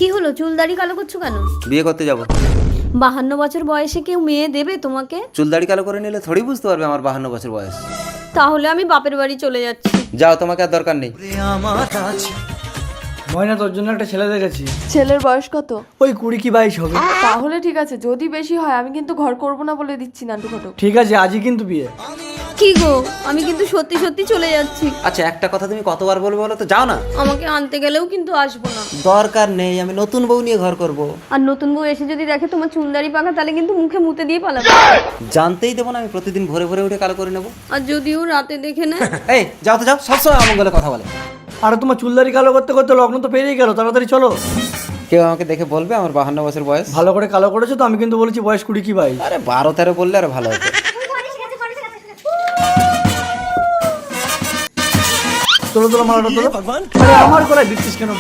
কি হলো, চুল দাড়ি কালো করছো কেন? বিয়ে করতে যাব। 52 বছর বয়সে কেউ মেয়ে দেবে তোমাকে? চুল দাড়ি কালো করে নিলে থোড়ি বুঝতে পারবে আমার 52 বছর বয়স। তাহলে আমি বাপের বাড়ি চলে যাচ্ছি। যাও, তোমাকে আর দরকার নেই। ময়না, তোর জন্য একটা ছেলে দেখেছি। ছেলের বয়স কত? ওই 20 কি 22 হবে। তাহলে ঠিক আছে, যদি বেশি হয় আমি কিন্তু ঘর করব না বলে দিচ্ছি নান্টু ঘটক। ঠিক আছে, আজই কিন্তু বিয়ে। কি গো, আমি কিন্তু সত্যি সত্যি চলে যাচ্ছি। আচ্ছা, একটা কথা তুমি কতবার বলবে বলো তো? যাও না। আমাকে আনতে গেলেও কিন্তু আসবো না। দরকার নেই, আমি নতুন বউ নিয়ে ঘর করব। আর নতুন বউ এসে যদি দেখে তোমার চুল দাড়ি পাকা, তাহলে কিন্তু মুখে মুতে দিয়ে পালাবে। জানতেই দেবো না, আমি প্রতিদিন ভোরে ভোরে উঠে কালো করে নেবো। আর যদিও রাতে দেখে নেয়। এই যাও তো যাও, সবসময় অমঙ্গলে কথা বলে। আর তোমার চুলদারি কালো করতে করতে লগ্ন তো পেরিয়ে গেল, তাড়াতাড়ি চলো। কেউ আমাকে দেখে বলবে আমার 52 বছর বয়স? ভালো করে কালো করেছো তো, আমি কিন্তু বলেছি বয়স 20 কি 22। আরে 12-13 বললে আর ভালো হতো। চলো মালাটা তোলো। আরে আমার গলায় দিচ্ছিস কেন?